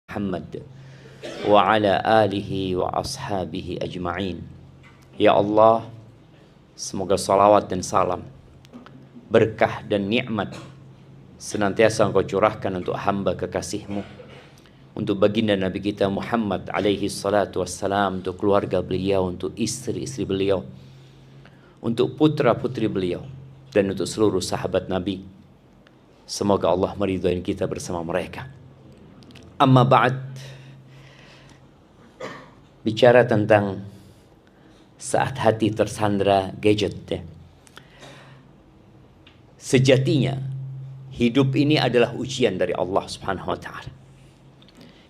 Muhammad wa ala alihi wa ashabihi ajma'in. Ya Allah, semoga salawat dan salam, berkah dan nikmat senantiasa Engkau curahkan untuk hamba kekasih-Mu, untuk baginda Nabi kita Muhammad alaihi salatu wassalam, untuk keluarga beliau, untuk istri-istri beliau, untuk putra-putri beliau, dan untuk seluruh sahabat Nabi. Semoga Allah meridhai kita bersama mereka. Amma ba'd, bicara tentang saat hati tersandra gadget ya. Sejatinya hidup ini adalah ujian dari Allah Subhanahu wa taala.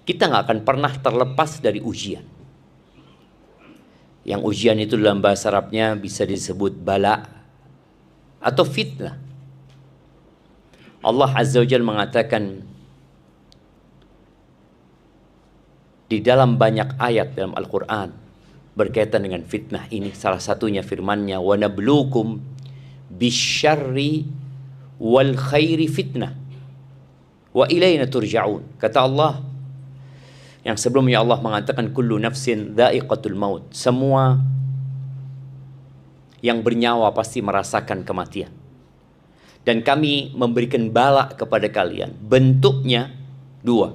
Kita nggak akan pernah terlepas dari ujian. Yang ujian itu dalam bahasa Arabnya bisa disebut bala atau fitnah. Allah Azza wa Jalla mengatakan di dalam banyak ayat dalam Al-Quran berkaitan dengan fitnah ini. Salah satunya firman-Nya, wa nabluukum bisyarri wal khairi fitnah wa ilaina turja'un. Kata Allah, yang sebelumnya Allah mengatakan kullu nafsin dha'iqatul maut, semua yang bernyawa pasti merasakan kematian, dan kami memberikan bala kepada kalian, bentuknya dua,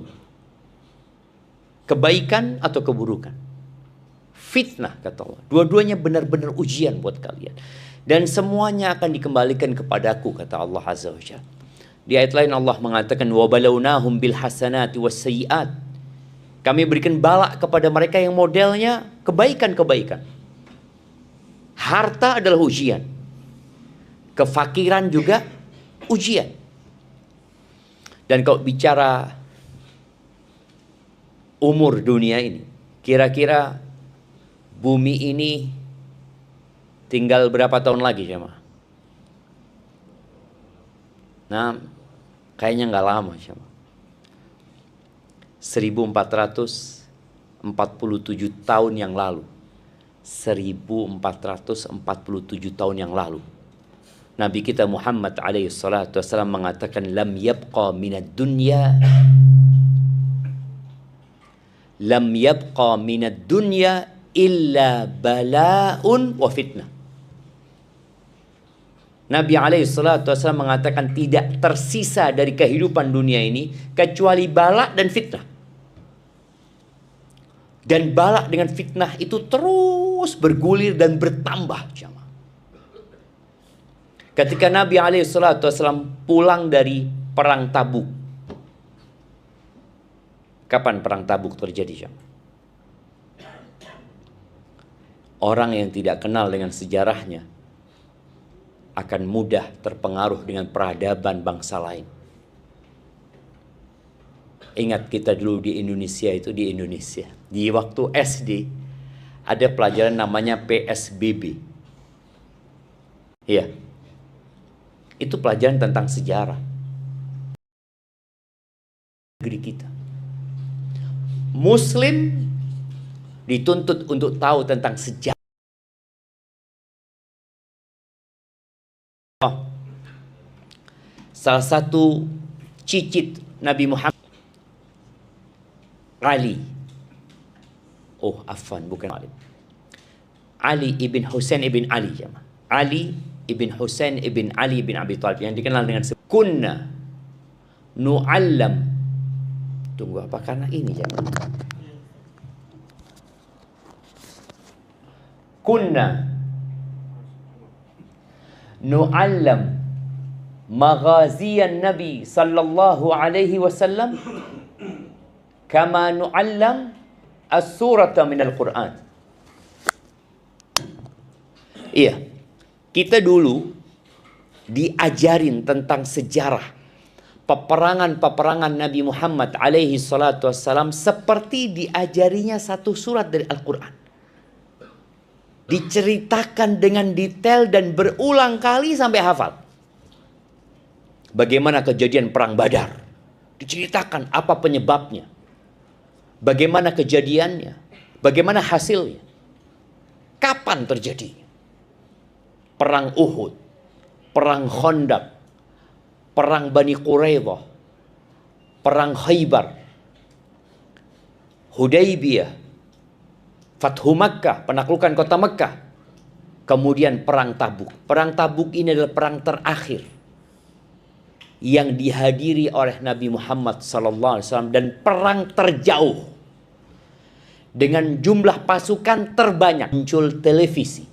kebaikan atau keburukan. Fitnah, kata Allah, dua-duanya benar-benar ujian buat kalian, dan semuanya akan dikembalikan kepadaku, kata Allah Azza wa Jalla. Di ayat lain Allah mengatakan wa balawnahum bil hasanati was sayyiat, kami berikan bala kepada mereka yang modelnya kebaikan-kebaikan. Harta adalah ujian, kefakiran juga ujian. Dan kalau bicara umur dunia ini, kira-kira bumi ini tinggal berapa tahun lagi jemaah? Nah, kayaknya nggak lama jemaah. 1447 tahun yang lalu. 1447 tahun yang lalu, Nabi kita Muhammad alaihi salatu wassalam mengatakan lam yabqa minad dunya illa bala'un wa fitnah. Nabi alaihi salatu wassalam mengatakan tidak tersisa dari kehidupan dunia ini kecuali bala dan fitnah. Dan bala dengan fitnah itu terus bergulir dan bertambah. Ketika Nabi alaihi salatu wassalam pulang dari perang Tabuk. Kapan perang Tabuk terjadi? Orang yang tidak kenal dengan sejarahnya akan mudah terpengaruh dengan peradaban bangsa lain. Ingat kita dulu di Indonesia, di waktu SD ada pelajaran namanya PSBB. Iya. Itu pelajaran tentang sejarah negeri kita. Muslim dituntut untuk tahu tentang sejarah. Salah satu cicit Nabi Muhammad Ali. Oh, afwan, bukan Ali. Ali ibn Husain ibn Ali. Ali ibn Husain ibn Ali ibn Abi Thalib, yang dikenal dengan kunna nu'allam. Tunggu, apa karena ini jangan. Kunna nu'allam maghaziyan Nabi sallallahu alaihi wasallam kama nu'allam as-surata minal Qur'an. Iya, kita dulu diajarin tentang sejarah peperangan-peperangan Nabi Muhammad alaihi salatu wassalam seperti diajarinya satu surat dari Al-Quran. Diceritakan dengan detail dan berulang kali sampai hafal. Bagaimana kejadian perang Badar, diceritakan apa penyebabnya, bagaimana kejadiannya, bagaimana hasilnya, kapan terjadi. Perang Uhud, perang Khandaq, perang Bani Quraidah, perang Khaybar, Hudaybiyah, Fathu Makkah, penaklukan kota Mekkah. Kemudian perang Tabuk. Perang Tabuk ini adalah perang terakhir yang dihadiri oleh Nabi Muhammad SAW dan perang terjauh dengan jumlah pasukan terbanyak. Muncul televisi,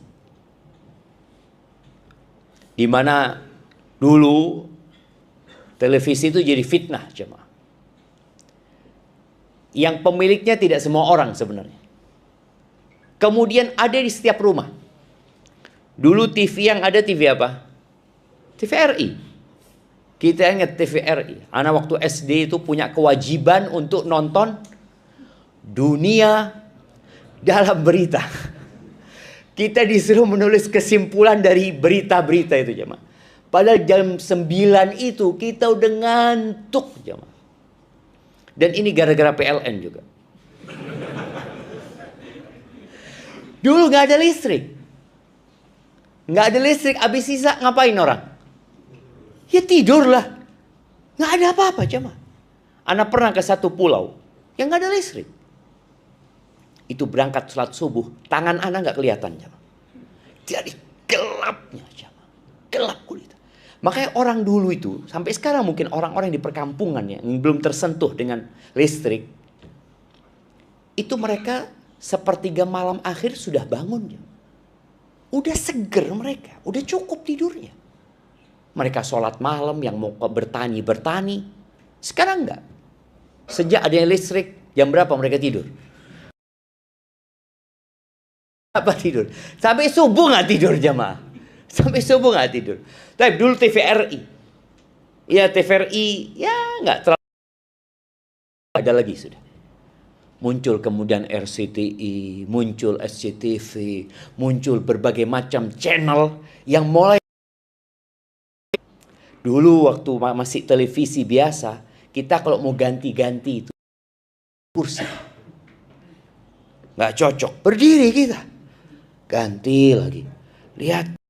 di mana dulu televisi itu jadi fitnah, jemaah. Yang pemiliknya tidak semua orang sebenarnya. Kemudian ada di setiap rumah. Dulu TV yang ada TV apa? TVRI. Kita ingat TVRI. Anak waktu SD itu punya kewajiban untuk nonton dunia dalam berita. Kita disuruh menulis kesimpulan dari berita-berita itu, jemaah. Padahal jam 9 itu kita udah ngantuk, jemaah. Dan ini gara-gara PLN juga. Dulu nggak ada listrik. Nggak ada listrik, habis sisa ngapain orang? Ya tidurlah. Nggak ada apa-apa, jemaah. Anak pernah ke satu pulau yang nggak ada listrik. Itu berangkat sholat subuh, tangan anak nggak kelihatan, jemaah. Jadi gelapnya, jemaah. Gelap kulit. Makanya orang dulu itu, sampai sekarang mungkin orang-orang di perkampungan yang belum tersentuh dengan listrik, itu mereka sepertiga malam akhir sudah bangun, jemaah. Udah seger mereka, udah cukup tidurnya. Mereka sholat malam, yang mau bertani. Sekarang enggak. Sejak adanya listrik, jam berapa mereka tidur? Apa tidur? Sampai subuh nggak tidur, jemaah. Sampai subuh nggak tidur. Tapi dulu TVRI. Ya TVRI, ya nggak terlalu. Ada lagi sudah. Muncul kemudian RCTI, muncul SCTV, muncul berbagai macam channel yang mulai. Dulu waktu masih televisi biasa, kita kalau mau ganti-ganti itu kursi. Nggak cocok, berdiri kita. Ganti lagi. Lihat.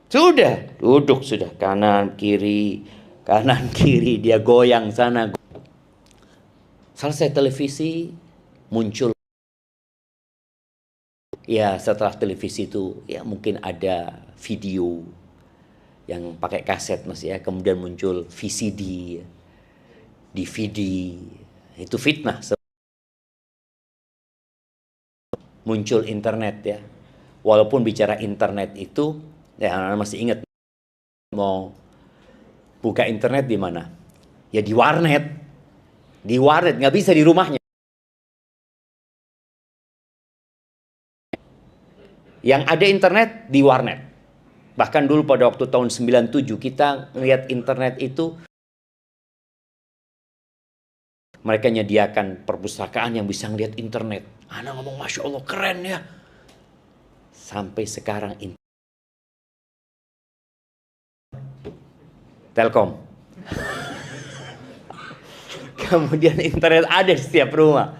Sudah, duduk sudah, kanan, kiri. Kanan kiri dia goyang sana. Selesai televisi, muncul. Ya setelah televisi itu ya mungkin ada video yang pakai kaset mas ya. Kemudian muncul VCD, DVD. Itu fitnah. Muncul internet ya. Walaupun bicara internet itu, ya anak masih ingat mau buka internet di mana? Ya di warnet. Di warnet, nggak bisa di rumahnya. Yang ada internet di warnet. Bahkan dulu pada waktu tahun 97 kita ngelihat internet itu, mereka menyediakan perpustakaan yang bisa ngelihat internet. Anak ngomong, Masya Allah keren ya. Sampai sekarang Telkom. Kemudian internet ada di setiap rumah.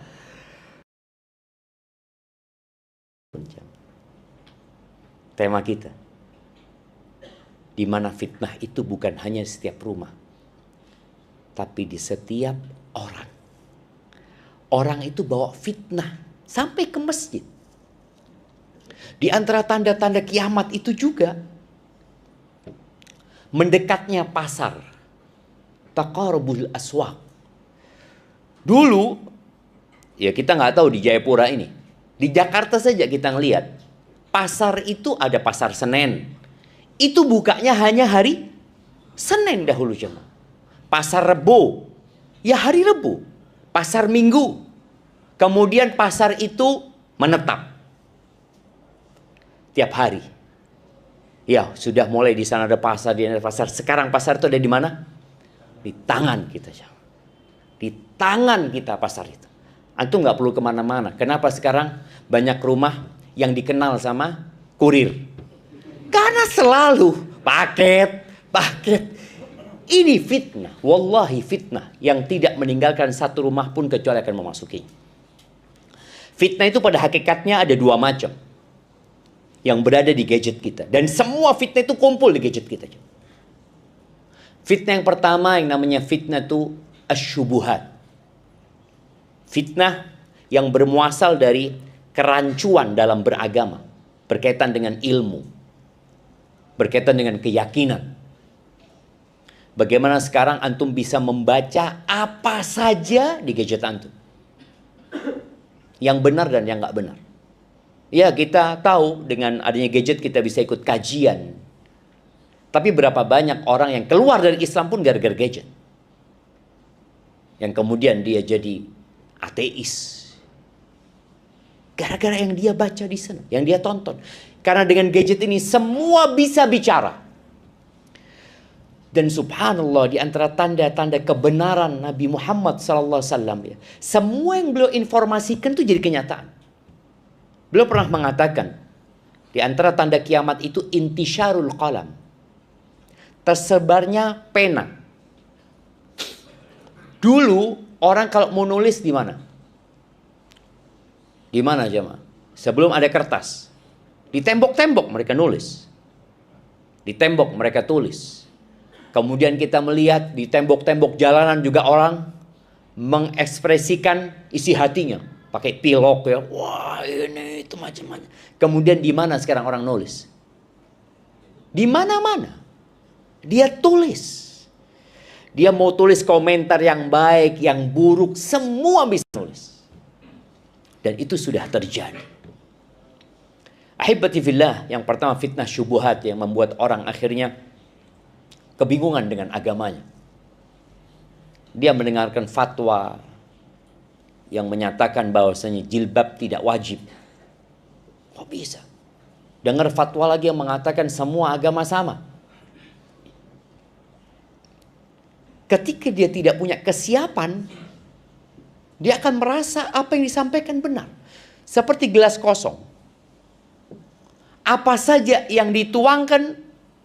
Tema kita, di mana fitnah itu bukan hanya di setiap rumah, tapi di setiap orang. Orang itu bawa fitnah sampai ke masjid. Di antara tanda-tanda kiamat itu juga mendekatnya pasar, taqarubul aswaq. Dulu, ya kita nggak tahu di Jayapura ini, di Jakarta saja kita ngelihat pasar itu ada pasar Senen. Itu bukanya hanya hari Senin dahulu jemaah. Pasar Rebo, ya hari Rebo. Pasar Minggu, kemudian pasar itu menetap tiap hari. Ya, sudah mulai di sana ada pasar, di sana ada pasar. Sekarang pasar itu ada di mana? Di tangan kita. Di tangan kita pasar itu. Antum nggak perlu kemana-mana. Kenapa sekarang banyak rumah yang dikenal sama kurir? Karena selalu paket. Ini fitnah. Wallahi fitnah yang tidak meninggalkan satu rumah pun kecuali akan memasuki. Fitnah itu pada hakikatnya ada dua macam yang berada di gadget kita. Dan semua fitnah itu kumpul di gadget kita. Fitnah yang pertama yang namanya fitnah itu asyubuhat. Fitnah yang bermuasal dari kerancuan dalam beragama, berkaitan dengan ilmu, berkaitan dengan keyakinan. Bagaimana sekarang antum bisa membaca apa saja di gadget antum, yang benar dan yang nggak benar. Ya, kita tahu dengan adanya gadget kita bisa ikut kajian. Tapi berapa banyak orang yang keluar dari Islam pun gara-gara gadget, yang kemudian dia jadi ateis gara-gara yang dia baca di sana, yang dia tonton. Karena dengan gadget ini semua bisa bicara. Dan subhanallah, di antara tanda-tanda kebenaran Nabi Muhammad SAW, ya, semua yang beliau informasikan itu jadi kenyataan. Beliau pernah mengatakan, di antara tanda kiamat itu intisyarul qalam, tersebarnya pena. Dulu orang kalau mau nulis di mana? Di mana jemaah? Sebelum ada kertas, di tembok-tembok mereka nulis, di tembok mereka tulis. Kemudian kita melihat di tembok-tembok jalanan juga orang mengekspresikan isi hatinya pakai pilok ya, wah ini itu macam-macam. Kemudian di mana sekarang orang nulis? Di mana-mana dia tulis. Dia mau tulis komentar yang baik, yang buruk, semua bisa tulis. Dan itu sudah terjadi. Ahibati fillah, yang pertama fitnah syubuhat yang membuat orang akhirnya kebingungan dengan agamanya. Dia mendengarkan fatwa yang menyatakan bahwasanya jilbab tidak wajib. Kok bisa? Dengar fatwa lagi yang mengatakan semua agama sama. Ketika dia tidak punya kesiapan, dia akan merasa apa yang disampaikan benar. Seperti gelas kosong. Apa saja yang dituangkan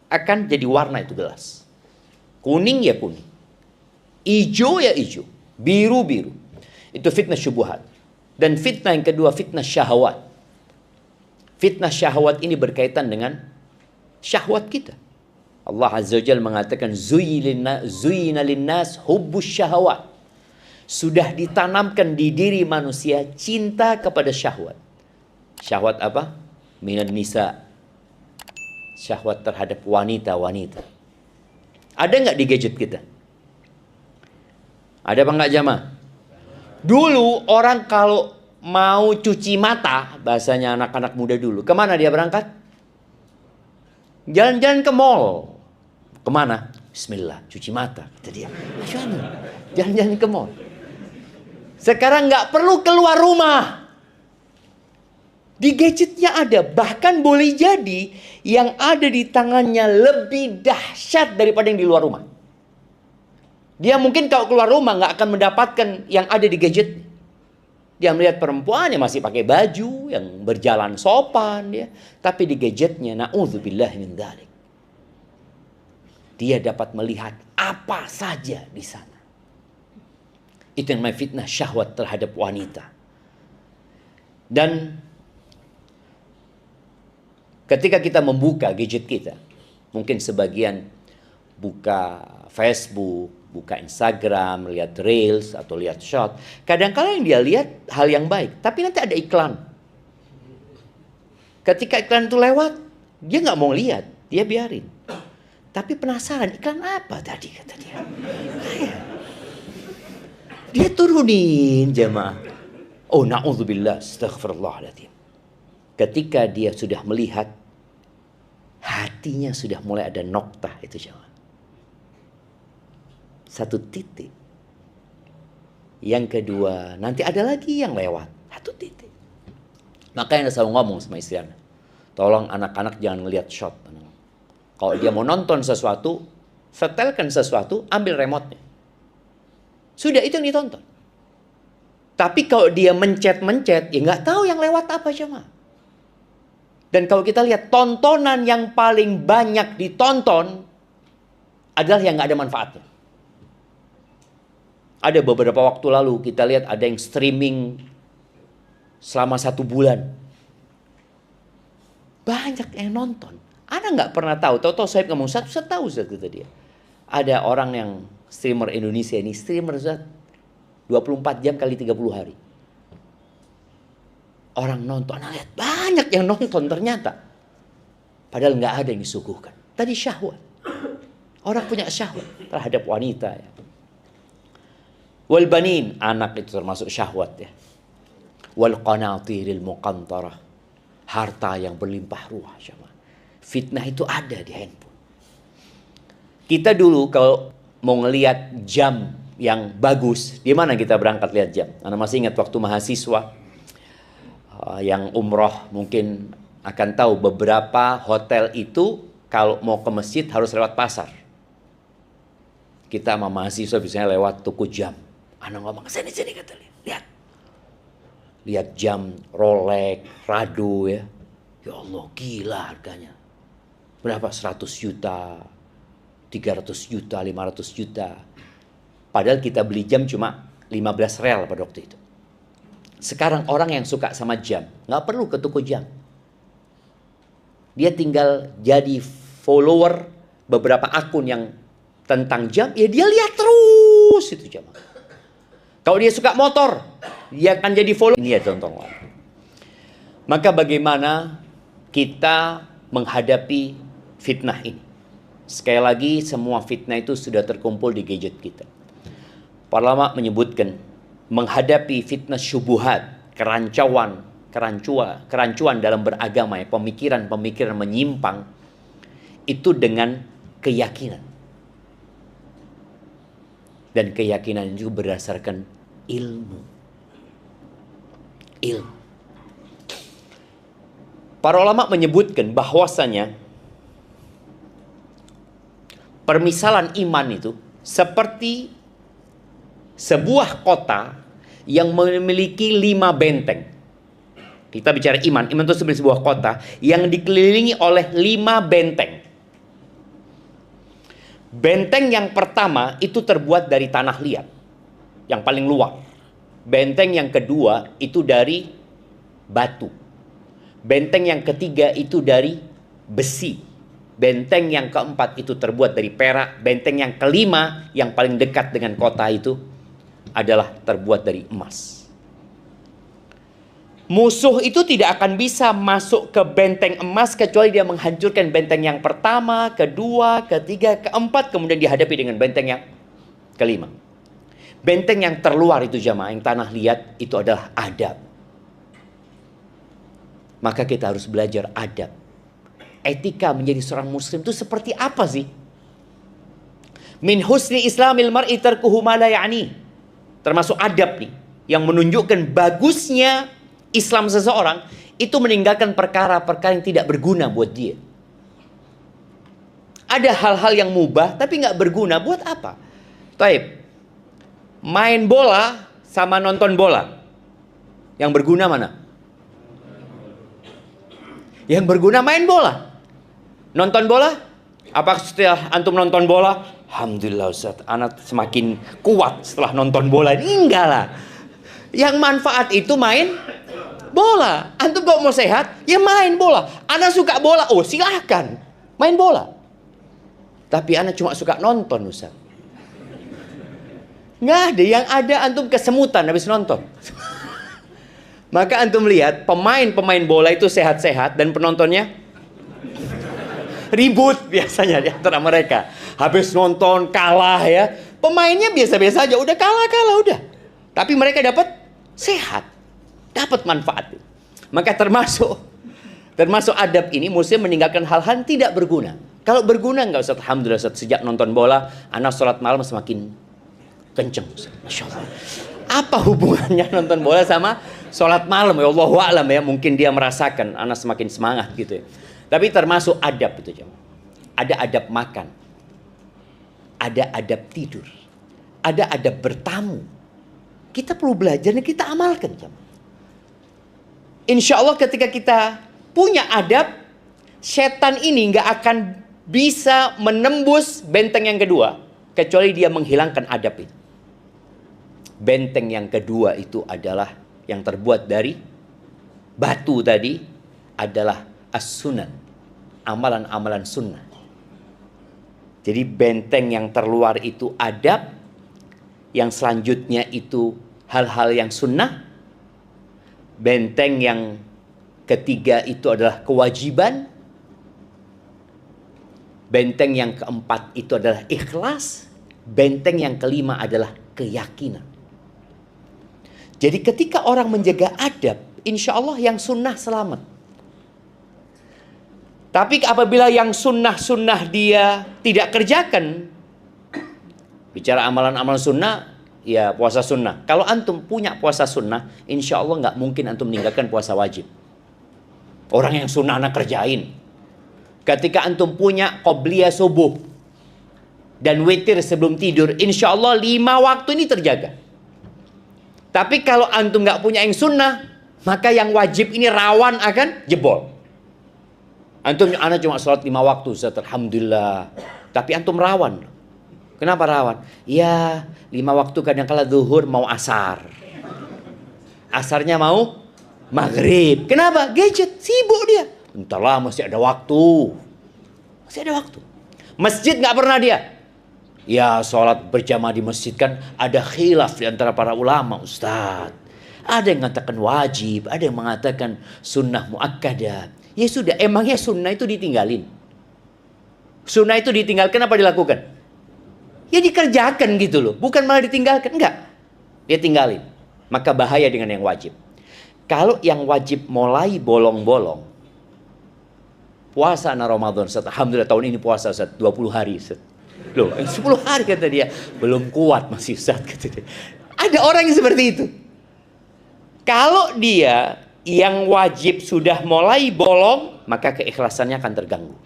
akan jadi warna itu gelas. Kuning ya kuning. Hijau ya hijau. Biru biru. Itu fitnah syubhat. Dan fitnah yang kedua, fitnah syahwat. Fitnah syahwat ini berkaitan dengan syahwat kita. Allah Azza wa Jalla mengatakan zuyina linnas hubbus syahwat. Sudah ditanamkan di diri manusia cinta kepada syahwat. Syahwat apa? Minan nisa. Syahwat terhadap wanita-wanita. Ada nggak di gadget kita? Ada apa nggak jamaah? Dulu orang kalau mau cuci mata, bahasanya anak-anak muda dulu, kemana dia berangkat? Jalan-jalan ke mall. Kemana? Bismillah, cuci mata. Kata dia. Jalan-jalan ke mall. Sekarang nggak perlu keluar rumah. Di gadgetnya ada. Bahkan boleh jadi yang ada di tangannya lebih dahsyat daripada yang di luar rumah. Dia mungkin kalau keluar rumah nggak akan mendapatkan yang ada di gadget. Dia melihat perempuan yang masih pakai baju, yang berjalan sopan, ya. Tapi di gadgetnya, na'udzubillah min dzalik, dia dapat melihat apa saja di sana. Itu yang namanya fitnah syahwat terhadap wanita. Dan ketika kita membuka gadget kita, mungkin sebagian buka Facebook, buka Instagram, lihat Reels atau lihat Short. Kadang-kadang yang dia lihat hal yang baik, tapi nanti ada iklan. Ketika iklan itu lewat, dia nggak mau lihat, dia biarin. Tapi penasaran, iklan apa tadi kata dia. Dia turunin jemaah. Oh na'udzubillah, astaghfirullahaladzim. Ketika dia sudah melihat, hatinya sudah mulai ada noktah itu jemaah. Satu titik. Yang kedua, nanti ada lagi yang lewat. Satu titik. Makanya saya selalu ngomong sama istri Anda, tolong anak-anak jangan ngelihat short. Kalau dia mau nonton sesuatu, setelkan sesuatu, ambil remote-nya. Sudah, itu yang ditonton. Tapi kalau dia mencet-mencet, ya nggak tahu yang lewat apa cuma. Dan kalau kita lihat tontonan yang paling banyak ditonton adalah yang nggak ada manfaatnya. Ada beberapa waktu lalu kita lihat ada yang streaming selama 1 bulan. Banyak yang nonton. Anda nggak pernah tahu. Tahu-tahu saya ngomong, saya tahu kata dia. Ada orang yang streamer Indonesia ini, streamer Ustaz, 24 jam kali 30 hari. Orang nonton, lihat banyak yang nonton ternyata. Padahal nggak ada yang disuguhkan. Tadi syahwat. Orang punya syahwat terhadap wanita ya. Wal banin, anak itu termasuk syahwat ya. Wal qanatiril muqantarah, harta yang berlimpah ruah. Fitnah itu ada di handphone. Kita dulu kalau mau ngelihat jam yang bagus, di mana kita berangkat lihat jam? Anda masih ingat waktu mahasiswa yang umroh mungkin akan tahu beberapa hotel itu kalau mau ke masjid harus lewat pasar. Kita sama mahasiswa biasanya lewat toko jam. Anak ngomong, sini kata lihat. Lihat jam Rolex, Rado ya. Ya Allah, gila harganya. Berapa? 100 juta, 300 juta, 500 juta. Padahal kita beli jam cuma 15 real pada waktu itu. Sekarang orang yang suka sama jam, nggak perlu ke toko jam. Dia tinggal jadi follower beberapa akun yang tentang jam, ya dia lihat terus itu jam. Kalau dia suka motor, dia akan jadi follower. Ini ya contoh. Maka bagaimana kita menghadapi fitnah ini? Sekali lagi, semua fitnah itu sudah terkumpul di gadget kita. Para ulama menyebutkan, menghadapi fitnah syubuhat, kerancuan dalam beragama, ya, pemikiran menyimpang, itu dengan keyakinan. Dan keyakinan itu berdasarkan ilmu. Para ulama menyebutkan bahwasanya permisalan iman itu seperti sebuah kota yang memiliki 5 benteng. Kita bicara iman itu seperti sebuah kota yang dikelilingi oleh 5 benteng. Benteng yang pertama itu terbuat dari tanah liat, yang paling luar. Benteng yang kedua itu dari batu. Benteng yang ketiga itu dari besi. Benteng yang keempat itu terbuat dari perak. Benteng yang kelima yang paling dekat dengan kota itu adalah terbuat dari emas. Musuh itu tidak akan bisa masuk ke benteng emas kecuali dia menghancurkan benteng yang pertama, kedua, ketiga, keempat, kemudian dihadapi dengan benteng yang kelima. Benteng yang terluar itu jamaah, yang tanah liat, itu adalah adab. Maka kita harus belajar adab. Etika menjadi seorang muslim itu seperti apa sih? Min husni islamil mar'i tarkuhu ma la ya'ni. Termasuk adab nih, yang menunjukkan bagusnya Islam seseorang itu meninggalkan perkara-perkara yang tidak berguna buat dia. Ada hal-hal yang mubah tapi nggak berguna, buat apa? Taib, main bola sama nonton bola, yang berguna mana? Yang berguna main bola. Nonton bola? Apa setelah antum nonton bola? Alhamdulillah Ustaz, anak semakin kuat setelah nonton bola. Enggak lah. Yang manfaat itu main bola. Antum kok mau sehat, ya main bola. Anak suka bola, oh silahkan main bola. Tapi anak cuma suka nonton Ustaz. Nggak ada, yang ada antum kesemutan habis nonton. Maka antum lihat pemain-pemain bola itu sehat-sehat dan penontonnya ribut biasanya di antara mereka. Habis nonton kalah ya, pemainnya biasa-biasa aja, udah kalah udah. Tapi mereka dapat sehat, dapat manfaat. Maka termasuk adab ini, muslim meninggalkan hal-hal yang tidak berguna. Kalau berguna enggak Ustaz? Alhamdulillah Ustaz, sejak nonton bola, anak sholat malam semakin kenceng Ustaz. Masya Allah. Apa hubungannya nonton bola sama sholat malam? Ya Allahu a'lam ya, mungkin dia merasakan anak semakin semangat gitu ya. Tapi termasuk adab itu jemaah. Ada adab makan, ada adab tidur, ada adab bertamu. Kita perlu belajar dan kita amalkan jemaah. Insya Allah ketika kita punya adab, setan ini nggak akan bisa menembus benteng yang kedua kecuali dia menghilangkan adab itu. Benteng yang kedua itu adalah yang terbuat dari batu tadi, adalah as-sunan, amalan-amalan sunnah. Jadi benteng yang terluar itu adab, yang selanjutnya itu hal-hal yang sunnah. Benteng yang ketiga itu adalah kewajiban. Benteng yang keempat itu adalah ikhlas. Benteng yang kelima adalah keyakinan. Jadi ketika orang menjaga adab, insya Allah yang sunnah selamat. Tapi apabila yang sunnah-sunnah dia tidak kerjakan, bicara amalan-amalan sunnah, ya puasa sunnah. Kalau antum punya puasa sunnah, insya Allah nggak mungkin antum meninggalkan puasa wajib. Orang yang sunnah anak kerjain. Ketika antum punya qobliyah subuh dan witir sebelum tidur, insya Allah 5 waktu ini terjaga. Tapi kalau antum nggak punya yang sunnah, maka yang wajib ini rawan akan jebol. Antum, anak cuma sholat 5 waktu, Ustaz, alhamdulillah. Tapi antum rawan. Kenapa rawan? Ya, 5 waktu kadang-kala zuhur mau asar. Asarnya mau maghrib. Kenapa? Gadget, sibuk dia. Entahlah, masih ada waktu. Masih ada waktu. Masjid nggak pernah dia. Ya, sholat berjamaah di masjid kan ada khilaf di antara para ulama, Ustaz. Ada yang mengatakan wajib, ada yang mengatakan sunnah muakkadah. Ya sudah, emangnya sunnah itu ditinggalin? Sunnah itu ditinggalkan apa dilakukan? Ya dikerjakan gitu loh, bukan malah ditinggalkan, enggak. Dia tinggalin. Maka bahaya dengan yang wajib. Kalau yang wajib mulai bolong-bolong, puasa na Ramadan, Ustaz, alhamdulillah tahun ini puasa, Ustaz, 20 hari, Ustaz. Loh, 10 hari kata dia, belum kuat masih, Ustaz, kata dia. Ada orang yang seperti itu. Kalau dia yang wajib sudah mulai bolong, maka keikhlasannya akan terganggu.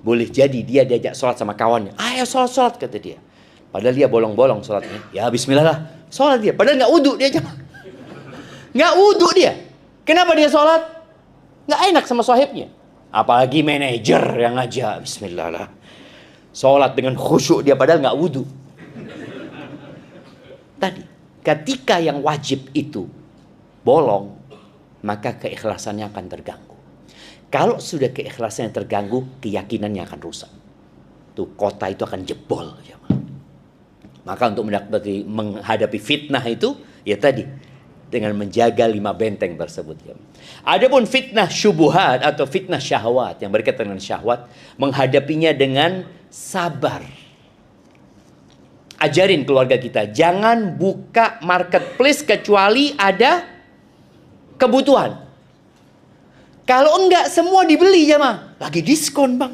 Boleh jadi dia diajak sholat sama kawannya, ayo sholat, kata dia. Padahal dia bolong-bolong sholatnya. Ya bismillah lah, sholat dia. Padahal nggak wudhu dia. Nggak wudhu dia. Kenapa dia sholat? Nggak enak sama sahibnya. Apalagi manajer yang ngajak, bismillah lah. Sholat dengan khusyuk dia, padahal nggak wudhu. Tadi, ketika yang wajib itu bolong, maka keikhlasannya akan terganggu. Kalau sudah keikhlasannya terganggu, keyakinannya akan rusak. Tuh kota itu akan jebol. Maka untuk menghadapi fitnah itu, ya tadi, dengan menjaga 5 benteng tersebut. Adapun fitnah syubuhat atau fitnah syahwat yang berkaitan dengan syahwat, menghadapinya dengan sabar. Ajarin keluarga kita, jangan buka marketplace kecuali ada kebutuhan. Kalau enggak, semua dibeli jemaah. Lagi diskon, Bang.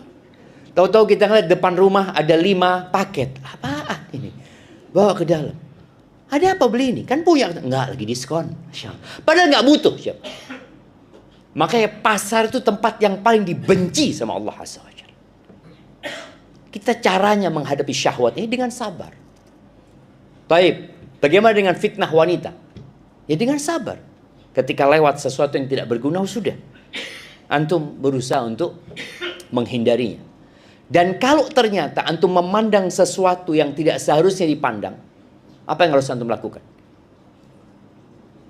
Tahu-tahu kita ngeliat depan rumah ada 5 paket. Apaan ini? Bawa ke dalam. Ada apa beli ini? Kan punya. Enggak, lagi diskon. Padahal enggak butuh. Makanya pasar itu tempat yang paling dibenci sama Allah Azza wa Jalla. Kita caranya menghadapi syahwat ini dengan sabar. Baik, bagaimana dengan fitnah wanita? Ya dengan sabar. Ketika lewat sesuatu yang tidak berguna, sudah. Antum berusaha untuk menghindarinya. Dan kalau ternyata antum memandang sesuatu yang tidak seharusnya dipandang, apa yang harus antum lakukan?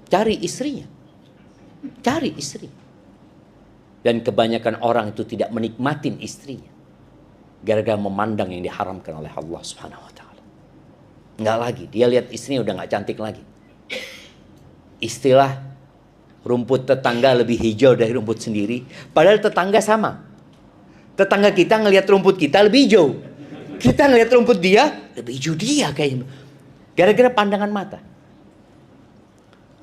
Cari istrinya. Cari istri. Dan kebanyakan orang itu tidak menikmatin istrinya. Gara-gara memandang yang diharamkan oleh Allah Subhanahu wa ta'ala. Enggak lagi. Dia lihat istrinya udah enggak cantik lagi. Istilah rumput tetangga lebih hijau dari rumput sendiri. Padahal tetangga sama. Tetangga kita ngelihat rumput kita lebih hijau. Kita ngelihat rumput dia lebih hijau dia kayaknya. Gara-gara pandangan mata.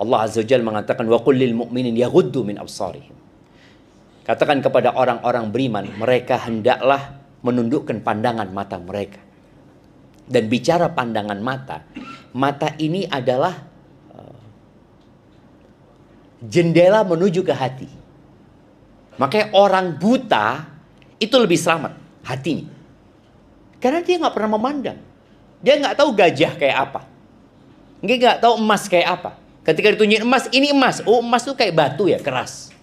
Allah Azza wa Jalla mengatakan wa qul lil mu'minin yaghuddu min absarihim. Katakan kepada orang-orang beriman, mereka hendaklah menundukkan pandangan mata mereka. Dan bicara pandangan mata, mata ini adalah jendela menuju ke hati. Makanya orang buta itu lebih selamat hatinya. Karena dia nggak pernah memandang. Dia nggak tahu gajah kayak apa. Dia nggak tahu emas kayak apa. Ketika ditunjukin emas, ini emas. Oh, emas itu kayak batu ya, keras.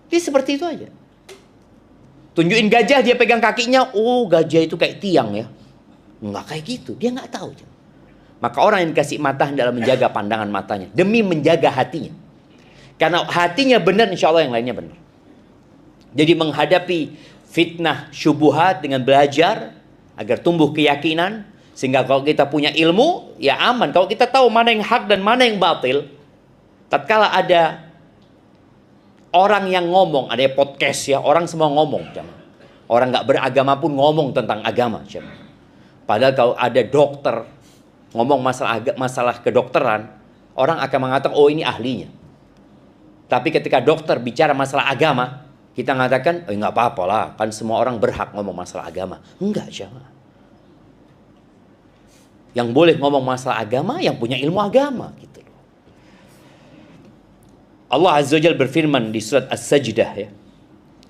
Dia seperti itu aja. Tunjukin gajah, dia pegang kakinya. Oh, gajah itu kayak tiang ya. Nggak kayak gitu. Dia nggak tahu. Maka orang yang dikasih mata hendaklah menjaga pandangan matanya. Demi menjaga hatinya. Karena hatinya benar, insya Allah yang lainnya benar. Jadi menghadapi fitnah syubuhat dengan belajar agar tumbuh keyakinan, sehingga kalau kita punya ilmu ya aman. Kalau kita tahu mana yang hak dan mana yang batil, tatkala ada orang yang ngomong, ada podcast ya, orang semua ngomong, jemaah. Orang nggak beragama pun ngomong tentang agama, jemaah. Padahal kalau ada dokter ngomong masalah kedokteran, orang akan mengatakan, oh ini ahlinya. Tapi ketika dokter bicara masalah agama, kita mengatakan, nggak apa-apa lah, kan semua orang berhak ngomong masalah agama. Enggak, jemaah. Yang boleh ngomong masalah agama, yang punya ilmu agama, gitu. Allah Azza wa Jalla berfirman di surat As-Sajdah ya,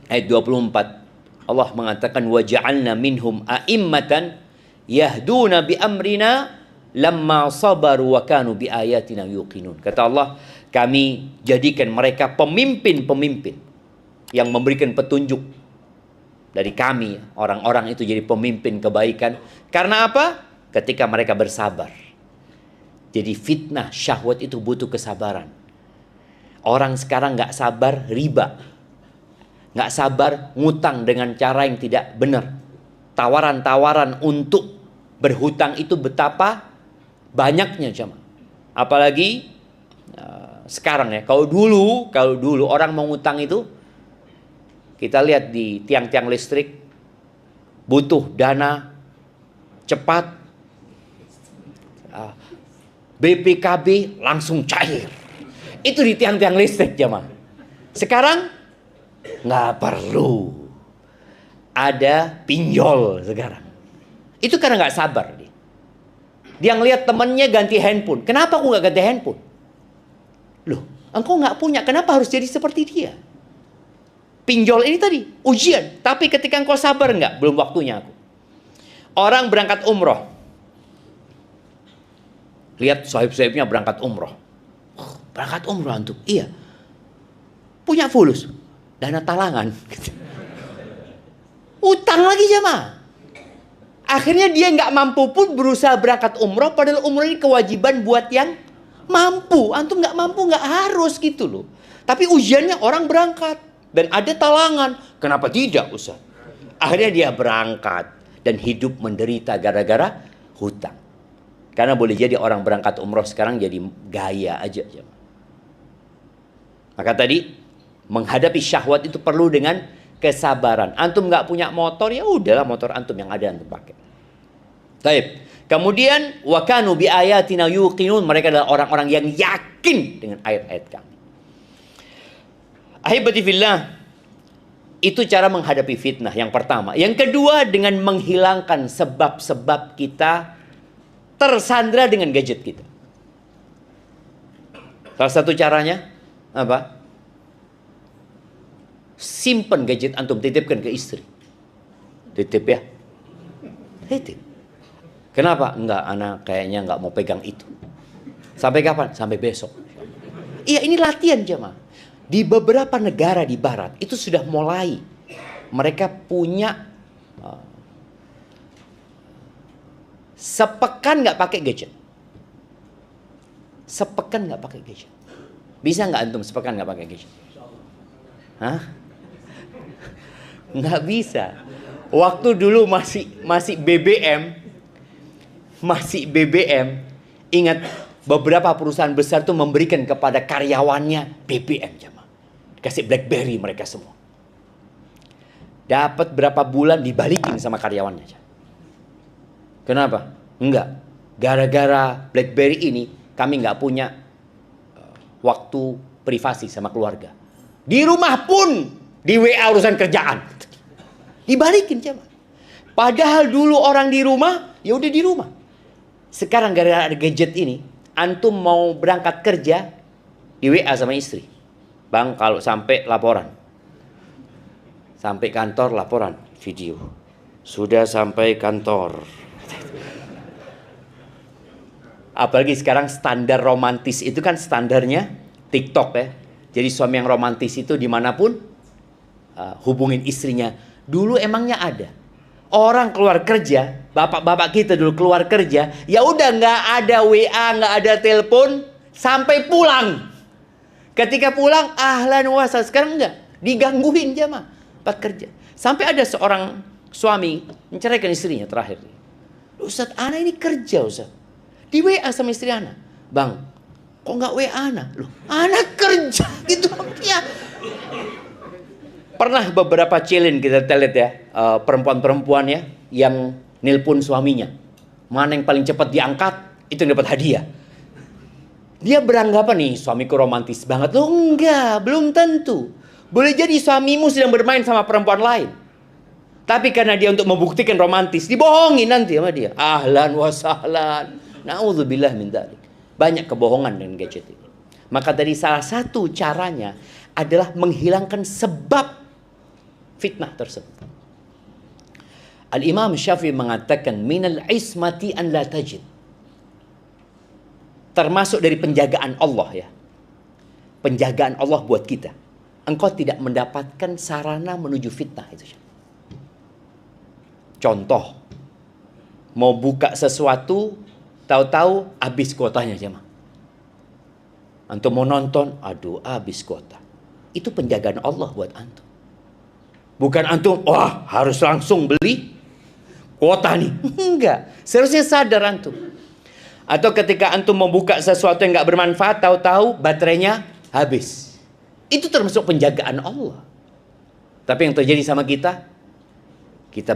ayat 24. Allah mengatakan, wa ja'alna minhum a'immatan yahduna bi amrina lamma sabaru wa kanu bi ayatina yuqinun. Kata Allah, kami jadikan mereka pemimpin-pemimpin yang memberikan petunjuk dari kami. Orang-orang itu jadi pemimpin kebaikan. Karena apa? Ketika mereka bersabar. Jadi fitnah syahwat itu butuh kesabaran. Orang sekarang nggak sabar riba, nggak sabar ngutang dengan cara yang tidak benar. Tawaran-tawaran untuk berhutang itu betapa banyaknya, jemaah. Apalagi sekarang ya. Kalau dulu orang mau ngutang itu, kita lihat di tiang-tiang listrik, butuh dana cepat, BPKB langsung cair. Itu di tiang-tiang listrik, jemaah. Sekarang nggak perlu ada pinjol sekarang. Itu karena nggak sabar dia. Dia ngelihat temannya ganti handphone. Kenapa aku nggak ganti handphone? Loh, engkau nggak punya, kenapa harus jadi seperti dia? Pinjol ini tadi ujian. Tapi ketika engkau sabar nggak? Belum waktunya aku. Orang berangkat umroh. Lihat sahib-sahibnya berangkat umroh. Berangkat umroh antum? Iya. Punya fulus, dana talangan. Utang lagi, jemaah. Akhirnya dia nggak mampu pun berusaha berangkat umroh, padahal umroh ini kewajiban buat yang mampu. Antum nggak mampu nggak harus gitu loh. Tapi ujiannya orang berangkat dan ada talangan. Kenapa tidak, Ustaz? Akhirnya dia berangkat dan hidup menderita gara-gara hutang. Karena boleh jadi orang berangkat umroh sekarang jadi gaya aja. Maka tadi menghadapi syahwat itu perlu dengan kesabaran. Antum nggak punya motor, ya udahlah motor antum yang ada antum pakai. Baik. Kemudian wa kanu bi ayatina yuqinun, mereka adalah orang-orang yang yakin dengan ayat-ayat kami. Ahibati fillah, itu cara menghadapi fitnah yang pertama. Yang kedua, dengan menghilangkan sebab-sebab kita tersandra dengan gadget kita. Salah satu caranya apa? Simpan gadget antum, titipkan ke istri. Titip ya. Titip. Kenapa? Enggak, anak kayaknya enggak mau pegang itu. Sampai kapan? Sampai besok. Iya, ini latihan, jemaah. Di beberapa negara di barat itu sudah mulai. Mereka punya sepekan nggak pakai gadget. Sepekan nggak pakai gadget. Bisa nggak antum sepekan nggak pakai gadget? Hah? Nggak bisa. Waktu dulu masih BBM, ingat beberapa perusahaan besar tuh memberikan kepada karyawannya BBM, jemaah. Kasih BlackBerry mereka semua. Dapat berapa bulan dibalikin sama karyawannya. Kenapa? Enggak. Gara-gara BlackBerry ini kami nggak punya waktu privasi sama keluarga. Di rumah pun di WA urusan kerjaan. Dibalikin, jemaah. Padahal dulu orang di rumah, ya udah di rumah. Sekarang gara-gara ada gadget ini, antum mau berangkat kerja di WA sama istri. Bang, kalau sampai laporan. Sampai kantor laporan video. Sudah sampai kantor. Apalagi sekarang standar romantis itu kan standarnya TikTok ya. Jadi suami yang romantis itu dimanapun hubungin istrinya. Dulu emangnya ada. Orang keluar kerja, bapak-bapak kita dulu keluar kerja, ya udah nggak ada WA, nggak ada telepon sampai pulang. Ketika pulang, ahlan wa sahlan. Sekarang enggak, digangguin, jemaah. Tempat kerja. Sampai ada seorang suami menceraikan istrinya terakhir. Ustaz, ana ini kerja Ustaz. Di WA sama istri ana. Bang, kok nggak WA ana? Loh, ana kerja gitu ya. Pernah beberapa challenge kita lihat ya, perempuan-perempuan ya yang nelpon suaminya. Mana yang paling cepat diangkat, itu yang dapat hadiah. Dia beranggapan nih suamiku romantis banget. Loh enggak, belum tentu. Boleh jadi suamimu sedang bermain sama perempuan lain. Tapi karena dia untuk membuktikan romantis, dibohongin nanti sama dia. Ahlan wa sahlan. Na'udzubillah min dzalik. Banyak kebohongan dengan gadget ini. Maka dari salah satu caranya adalah menghilangkan sebab fitnah tersebut. Al-Imam Syafi'i mengatakan minal ismati an la tajid. Termasuk dari penjagaan Allah ya. Penjagaan Allah buat kita. Engkau tidak mendapatkan sarana menuju fitnah itu. Contoh, mau buka sesuatu, tahu-tahu habis kuotanya jemaah. Antum mau nonton, aduh habis kuota. Itu penjagaan Allah buat antum. Bukan antum, wah harus langsung beli kuota nih. Enggak, seharusnya sadar antum. Atau ketika antum membuka sesuatu yang nggak bermanfaat, tahu-tahu baterainya habis. Itu termasuk penjagaan Allah. Tapi yang terjadi sama kita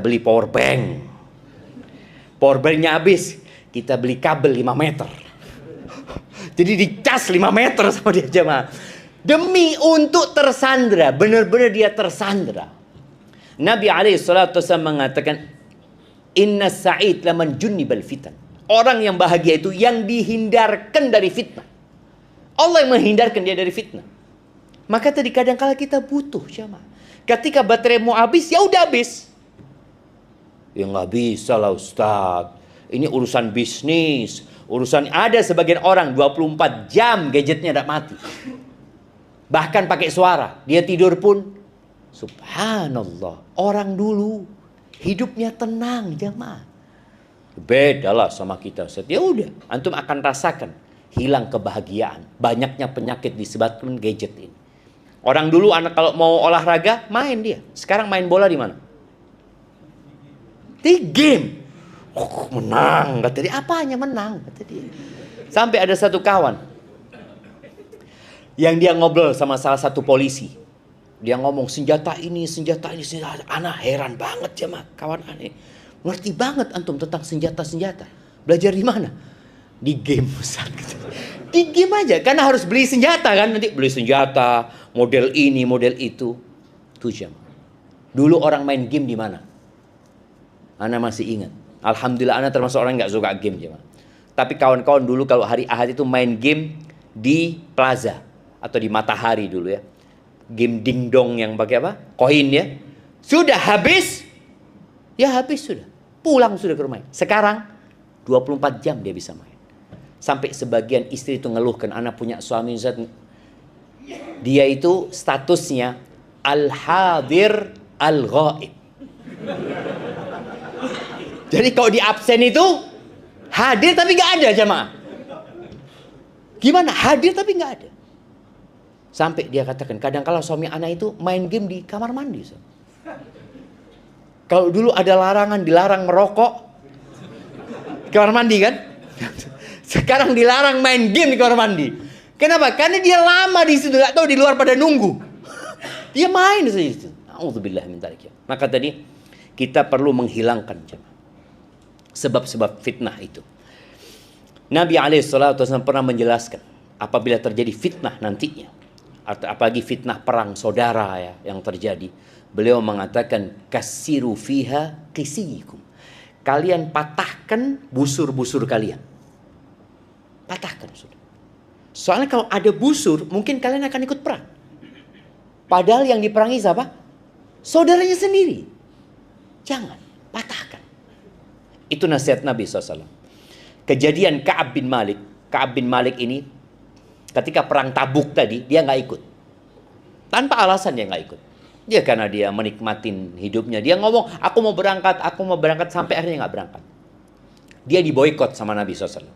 beli power bank. Power banknya habis, kita beli kabel 5 meter. Jadi dicas 5 meter sama dia jemaah. Demi untuk tersandra, benar-benar dia tersandra. Nabi SAW mengatakan, Inna sa'id laman junnibal fitan. Orang yang bahagia itu yang dihindarkan dari fitnah. Allah yang menghindarkan dia dari fitnah. Maka tadi kadang-kala kita butuh jemaah. Ketika baterai mau habis, ya udah habis. Ya nggak bisa lah Ustaz. Ini urusan bisnis. Urusan ada sebagian orang 24 jam gadgetnya tidak mati. Bahkan pakai suara. Dia tidur pun. Subhanallah. Orang dulu hidupnya tenang jemaah. Bedalah sama kita Ustaz. Ya udah, antum akan rasakan hilang kebahagiaan. Banyaknya penyakit disebabkan gadget ini. Orang dulu anak kalau mau olahraga main dia. Sekarang main bola di mana? Di game. Oh, menang kata dia. Apanya menang kata dia. Sampai ada satu kawan yang dia ngobrol sama salah satu polisi. Dia ngomong senjata ini. Anak heran banget ya mak kawan aneh. Ngerti banget antum tentang senjata-senjata. Belajar di mana? Di game Ustaz. Di game aja. Karena harus beli senjata kan. Nanti beli senjata. Model ini, model itu. Tuh jam. Dulu orang main game di mana? Ana masih ingat. Alhamdulillah ana termasuk orang yang gak suka game jemaah. Tapi kawan-kawan dulu kalau hari Ahad itu main game di Plaza. Atau di Matahari dulu ya. Game dingdong yang pakai apa? Koin ya. Sudah habis. Ya habis sudah. Pulang sudah ke rumah. Sekarang 24 jam dia bisa main. Sampai sebagian istri itu ngeluhkan. Anak punya suami Ustaz. Dia itu statusnya al-hadir al-ghaib. Jadi kalau di absen itu hadir tapi nggak ada jemaah. Gimana? Hadir tapi nggak ada. Sampai dia katakan kadang-kala suami anak itu main game di kamar mandi. Kalau dulu ada larangan dilarang merokok di kamar mandi kan? Sekarang dilarang main game di kamar mandi. Kenapa? Karena dia lama di situ, nggak tahu di luar pada nunggu. Dia main di situ. Auzubillah min dzalik. Maka tadi kita perlu menghilangkan jemaah sebab-sebab fitnah itu. Nabi SAW pernah menjelaskan apabila terjadi fitnah nantinya, apalagi fitnah perang saudara ya yang terjadi, beliau mengatakan kasiru fiha qisiyikum. Kalian patahkan busur-busur kalian. Patahkan sudah. Soalnya kalau ada busur, mungkin kalian akan ikut perang. Padahal yang diperangi siapa? Saudaranya sendiri. Jangan, patahkan. Itu nasihat Nabi SAW. Kejadian Ka'ab bin Malik. Ka'ab bin Malik ini ketika perang Tabuk tadi, dia nggak ikut. Tanpa alasan dia nggak ikut. Dia karena dia menikmatin hidupnya. Dia ngomong, aku mau berangkat, sampai akhirnya nggak berangkat. Dia diboikot sama Nabi SAW.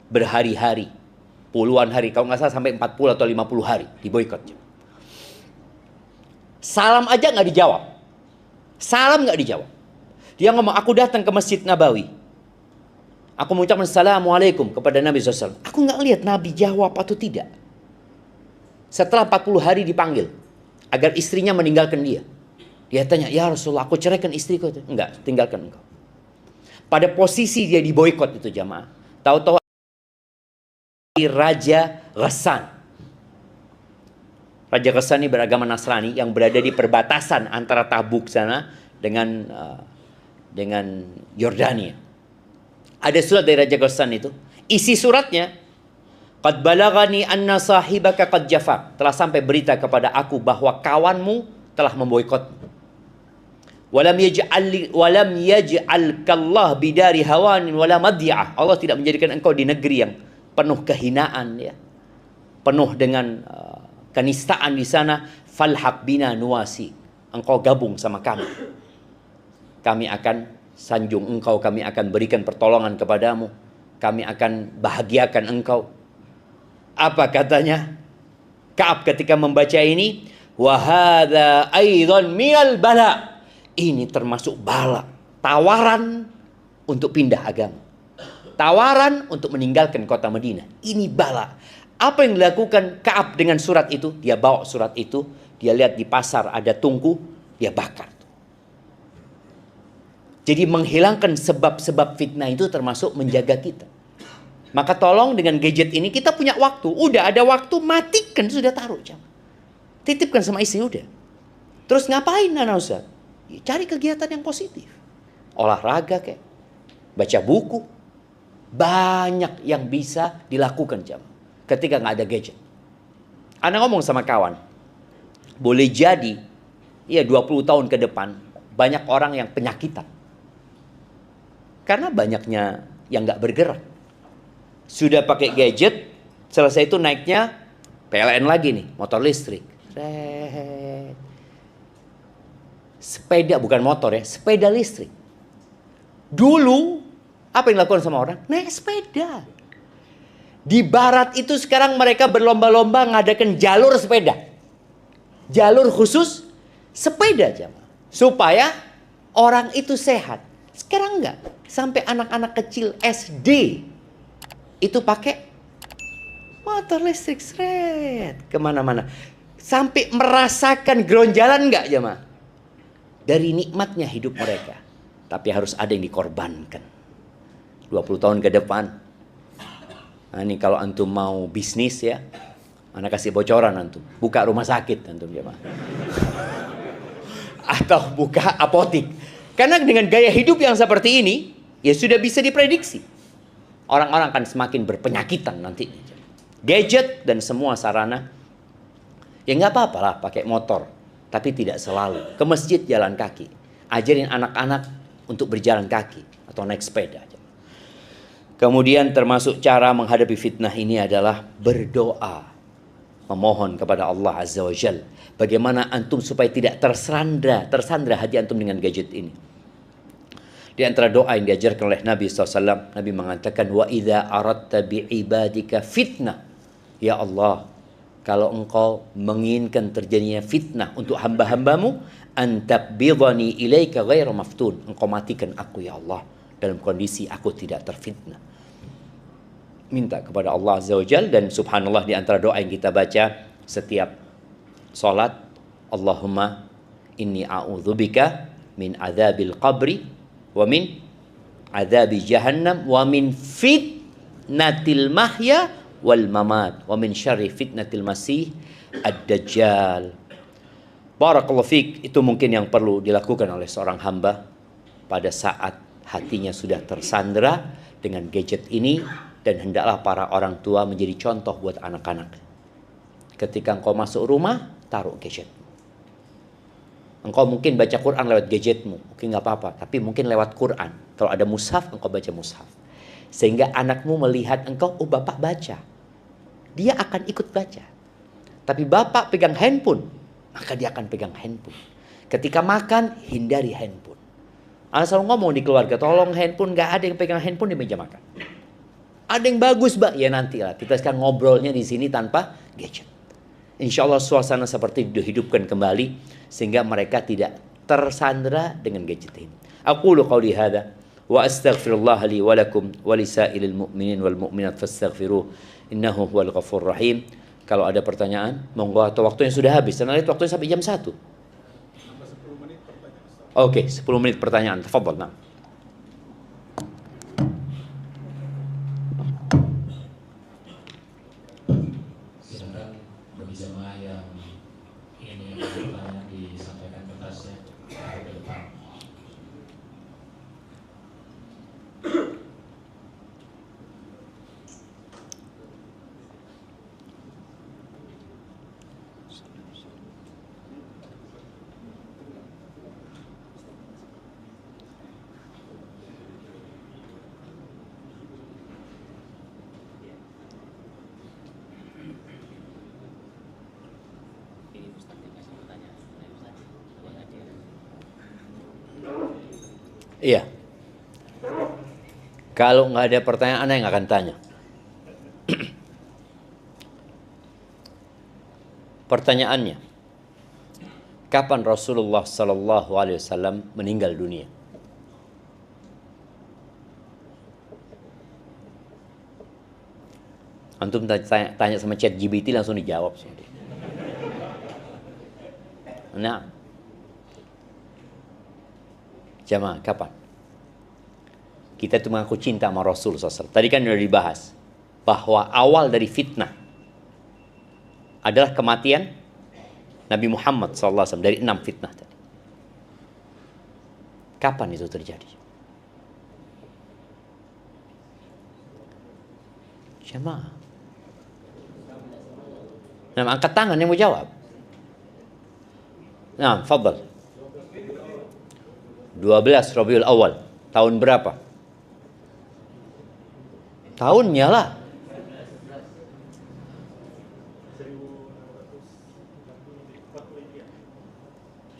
Berhari-hari, puluhan hari, kalau nggak salah sampai 40 atau 50 hari diboikot. Salam aja nggak dijawab. Salam nggak dijawab. Dia ngomong, aku datang ke Masjid Nabawi. Aku mengucapkan Assalamualaikum kepada Nabi SAW. Aku nggak lihat Nabi jawab atau tidak. Setelah 40 hari dipanggil agar istrinya meninggalkan dia. Dia tanya, ya Rasulullah, aku ceraikan istriku. Enggak, tinggalkan engkau. Pada posisi dia diboikot itu jamaah. Tahu-tahu Raja Ghassan. Raja Ghassan ini beragama Nasrani yang berada di perbatasan antara Tabuk sana dengan Yordania. Ada surat dari Raja Ghassan itu. Isi suratnya, qad balagani anna sahibaka qad jafak. Telah sampai berita kepada aku bahwa kawanmu telah memboikot. Walam yaj'alkallah bidari hawanin wala madiyah. Allah tidak menjadikan engkau di negeri yang penuh kehinaan, ya. Penuh dengan kenistaan di sana. Falhaq bina nuwasi. Engkau gabung sama kami. Kami akan sanjung engkau, kami akan berikan pertolongan kepadamu. Kami akan bahagiakan engkau. Apa katanya Ka'ab ketika membaca ini? Wa hadza aidan minal bala. Ini termasuk bala, tawaran untuk pindah agama, tawaran untuk meninggalkan kota Madinah. Ini bala. Apa yang dilakukan Ka'ab dengan surat itu? Dia bawa surat itu, dia lihat di pasar ada tungku, dia bakar. Jadi menghilangkan sebab-sebab fitnah itu termasuk menjaga kita. Maka tolong dengan gadget ini kita punya waktu. Udah ada waktu, matikan, sudah taruh. Titipkan sama istri, udah. Terus ngapain anak Ustaz? Cari kegiatan yang positif. Olahraga kayak, baca buku. Banyak yang bisa dilakukan ketika nggak ada gadget. Anak ngomong sama kawan, boleh jadi, ya 20 tahun ke depan, banyak orang yang penyakitan. Karena banyaknya yang nggak bergerak. Sudah pakai gadget, selesai itu naiknya PLN lagi nih, motor listrik. Sepeda, bukan motor ya, sepeda listrik. Dulu, apa yang dilakukan sama orang? Naik sepeda. Di barat itu sekarang mereka berlomba-lomba ngadakan jalur sepeda. Jalur khusus sepeda jamaah. Supaya orang itu sehat. Sekarang enggak. Sampai anak-anak kecil SD itu pakai motor listrik seret kemana-mana. Sampai merasakan geronjalan enggak jamaah? Dari nikmatnya hidup mereka. Tapi harus ada yang dikorbankan. 20 tahun ke depan. Nah, ini kalau antum mau bisnis ya, anak kasih bocoran antum. Buka rumah sakit antum jemaah. Atau buka apotik. Karena dengan gaya hidup yang seperti ini, ya sudah bisa diprediksi. Orang-orang akan semakin berpenyakitan nanti. Gadget dan semua sarana. Ya nggak apa-apa lah pakai motor. Tapi tidak selalu. Ke masjid jalan kaki. Ajarin anak-anak untuk berjalan kaki. Atau naik sepeda. Kemudian termasuk cara menghadapi fitnah ini adalah berdoa. Memohon kepada Allah Azza wa Jal. Bagaimana antum supaya tidak tersandra hati antum dengan gadget ini. Di antara doa yang diajarkan oleh Nabi SAW. Nabi mengatakan, wa idza aradta bi'ibadika fitnah. Ya Allah, kalau engkau menginginkan terjadinya fitnah untuk hamba-hambamu, antabidhani ilaika ghairu maftun. Engkau matikan aku ya Allah dalam kondisi aku tidak terfitnah. Minta kepada Allah Azza wa Jal. Dan subhanallah di antara doa yang kita baca setiap salat, Allahumma inni a'udzubika min adzabil qabri wa min adzabi jahannam wa min fitnatil mahya wal mamat wa min syarri fitnatil masih ad-dajjal. Barakallahu fiik. Itu mungkin yang perlu dilakukan oleh seorang hamba pada saat hatinya sudah tersandra dengan gadget ini. Dan hendaklah para orang tua menjadi contoh buat anak-anak. Ketika engkau masuk rumah, taruh gadget. Engkau mungkin baca Quran lewat gadgetmu, mungkin nggak apa-apa. Tapi mungkin lewat Quran. Kalau ada mushaf, engkau baca mushaf. Sehingga anakmu melihat engkau, oh bapak baca. Dia akan ikut baca. Tapi bapak pegang handphone, maka dia akan pegang handphone. Ketika makan, hindari handphone. Anak selalu ngomong di keluarga, tolong handphone, nggak ada yang pegang handphone di meja makan. Ada yang bagus, Mbak. Ya nanti lah. Kita sekarang ngobrolnya di sini tanpa gadget. insya Allah suasana seperti dihidupkan kembali sehingga mereka tidak tersandera dengan gadget ini. Aqulu qawli hadza wa astaghfirullah li wa lakum wa lisairil mu'minin wal mu'minat fastaghfiruh innahu huwal ghafurur rahim. Kalau ada pertanyaan, monggo, atau waktunya sudah habis. Karena itu waktunya sampai jam 1. Oke, 10 menit pertanyaan. Tafadhol. Nah. Silakan bagi jemaah yang ingin bertanya disampaikan kertasnya ke depan. Iya. Kalau nggak ada pertanyaan, Anda yang akan tanya. Pertanyaannya, kapan Rasulullah Sallallahu Alaihi Wasallam meninggal dunia? Antum tanya sama ChatGPT langsung dijawab. Nah, jamaah, kapan? Kita itu mengaku cinta sama Rasul SAW. Tadi kan sudah dibahas bahwa awal dari fitnah adalah kematian Nabi Muhammad SAW dari 6 fitnah tadi. Kapan itu terjadi? Jamaah. Nah, angkat tangan yang mau jawab. Nah, fadhal. 12 Rabiul Awal. Tahun berapa? Tahunnya lah.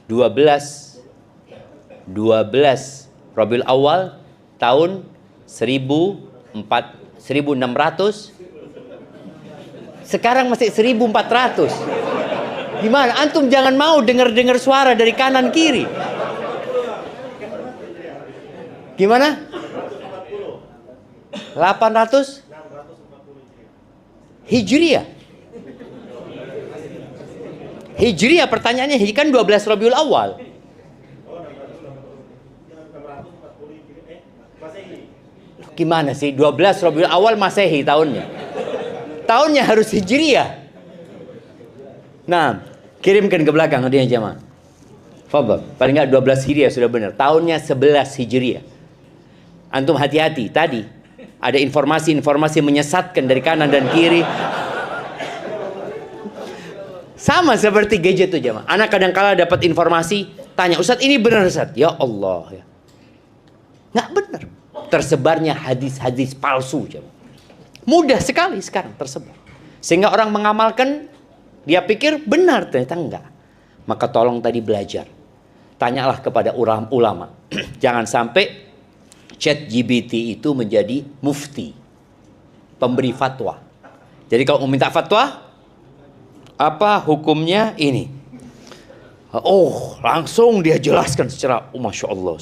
12 Rabiul Awal tahun 1600. Sekarang masih 1400. Gimana? Antum jangan mau dengar-dengar suara dari kanan kiri. Gimana? 800 Hijriah. Hijriah pertanyaannya kan 12 Rabiul Awal. Gimana sih? 12 Rabiul Awal Masehi tahunnya. Tahunnya harus Hijriah. Nah, kirimkan ke belakang hadiahnya jamaah. Fadhal. Paling enggak 12 Hijriah sudah benar. Tahunnya 11 Hijriah. Antum hati-hati, tadi ada informasi-informasi menyesatkan dari kanan dan kiri. Sama seperti gadget itu jamaah. Anak kadang-kala dapat informasi, tanya, Ustadz ini benar Ustadz? Ya Allah ya. Nggak benar. Tersebarnya hadis-hadis palsu jamaah. Mudah sekali sekarang tersebar. Sehingga orang mengamalkan, dia pikir benar, ternyata enggak. Maka tolong tadi belajar. Tanyalah kepada ulama. Jangan sampai ChatGPT itu menjadi mufti, pemberi fatwa. Jadi kalau mau minta fatwa, apa hukumnya ini? Oh, langsung dia jelaskan secara, Masya Allah,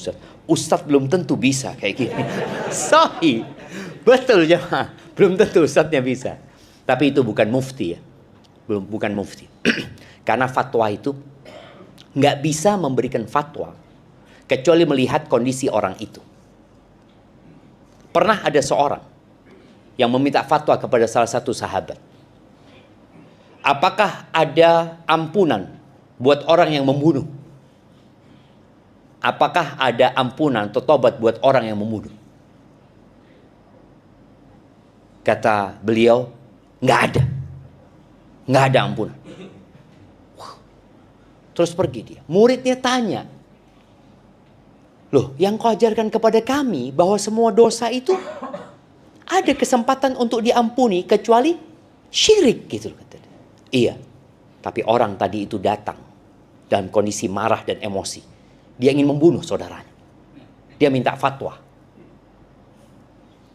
Ustadz belum tentu bisa kayak gini. Sahih, betul jemaah, belum tentu Ustadznya bisa. Tapi itu bukan mufti ya, bukan mufti. Karena fatwa itu nggak bisa memberikan fatwa kecuali melihat kondisi orang itu. Pernah ada seorang yang meminta fatwa kepada salah satu sahabat. Apakah ada ampunan buat orang yang membunuh? Apakah ada ampunan atau tobat buat orang yang membunuh? Kata beliau, nggak ada. Nggak ada ampunan. Terus pergi dia. Muridnya tanya, loh, yang kau ajarkan kepada kami bahwa semua dosa itu ada kesempatan untuk diampuni kecuali syirik gitu kata dia. Iya, tapi orang tadi itu datang dalam kondisi marah dan emosi. Dia ingin membunuh saudaranya. Dia minta fatwa.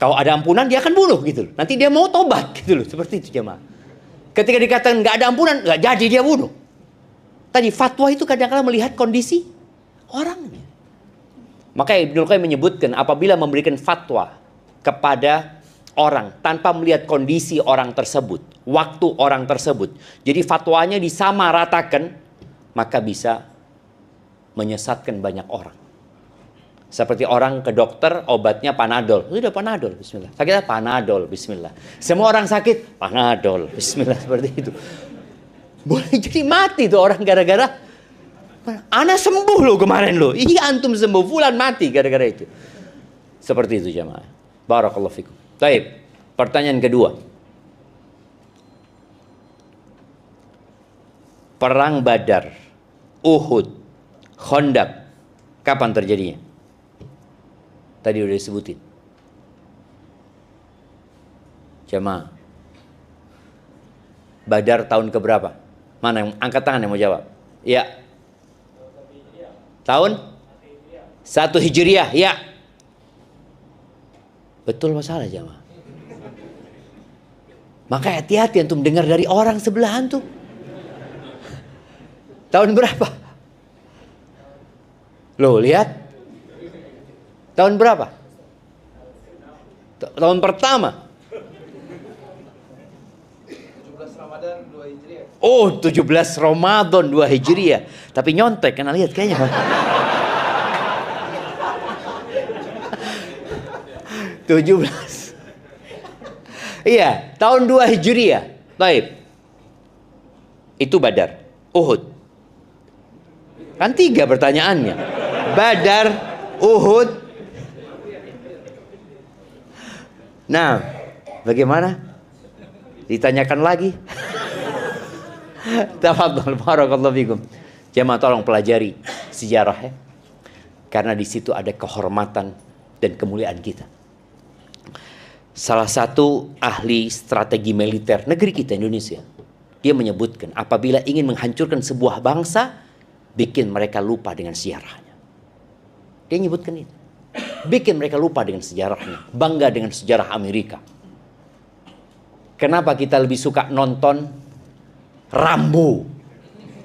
Kalau ada ampunan dia akan bunuh gitu loh. Nanti dia mau tobat gitu loh. Seperti itu jemaah. Ketika dikatakan nggak ada ampunan, nggak jadi dia bunuh. Tadi fatwa itu kadang-kadang melihat kondisi orangnya. Maka Ibnu Qayyim menyebutkan apabila memberikan fatwa kepada orang tanpa melihat kondisi orang tersebut, waktu orang tersebut, jadi fatwanya disamaratakan, maka bisa menyesatkan banyak orang. Seperti orang ke dokter, obatnya Panadol. Sudah Panadol, bismillah. Sakit apa? Panadol, bismillah. Semua orang sakit, Panadol, bismillah. Seperti itu. Boleh jadi mati tuh orang gara-gara, ana sembuh loh kemarin loh. Iya antum sembuh, fulan mati gara-gara itu. Seperti itu jamaah. Barakallahu fikum. Baik, pertanyaan kedua. Perang Badar, Uhud, Khandaq, kapan terjadinya? Tadi udah disebutin. Jamaah. Badar tahun keberapa? Mana yang angkat tangan yang mau jawab? Ya. Tahun 1 Hijriah, ya. Betul masalah jamaah. Maka hati-hati antum dengar dari orang sebelah antum. Tahun berapa? Loh, lihat. Tahun berapa? Tahun pertama. 17 Ramadan 2 Hijriah. Oh, 17 Ramadan 2 Hijriah. Tapi nyontek, kena lihat kayaknya. 17. Iya, tahun 2 Hijriah. Baik. Itu Badar. Uhud. Kan 3 pertanyaannya. Badar, Uhud. Nah, bagaimana? Ditanyakan lagi. Tafadhol, barakallahu fikum. Jemaah tolong pelajari sejarah ya. Karena di situ ada kehormatan dan kemuliaan kita. Salah satu ahli strategi militer negeri kita Indonesia, dia menyebutkan apabila ingin menghancurkan sebuah bangsa, bikin mereka lupa dengan sejarahnya. Dia menyebutkan itu. Bikin mereka lupa dengan sejarahnya, bangga dengan sejarah Amerika. Kenapa kita lebih suka nonton Rambo?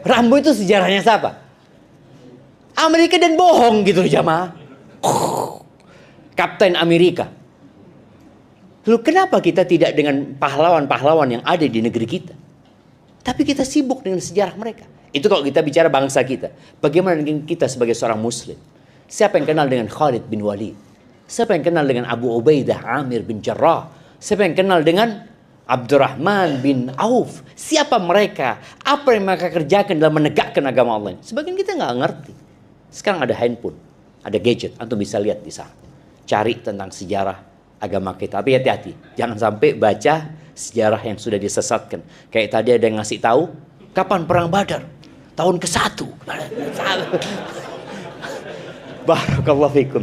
Rambo itu sejarahnya siapa? Amerika dan bohong gitu jamaah. Kapten Amerika. Lalu kenapa kita tidak dengan pahlawan-pahlawan yang ada di negeri kita? Tapi kita sibuk dengan sejarah mereka. Itu kalau kita bicara bangsa kita. Bagaimana dengan kita sebagai seorang muslim? Siapa yang kenal dengan Khalid bin Walid? Siapa yang kenal dengan Abu Ubaidah Amir bin Jarrah? Siapa yang kenal dengan Abdurrahman bin Auf? Siapa mereka? Apa yang mereka kerjakan dalam menegakkan agama Allah? Sebagian kita nggak ngerti. Sekarang ada handphone, ada gadget, antum bisa lihat di sana. Cari tentang sejarah agama kita. Tapi hati-hati, jangan sampai baca sejarah yang sudah disesatkan. Kayak tadi ada yang ngasih tahu, kapan perang Badar? Tahun ke-1. Barakallahu fikum.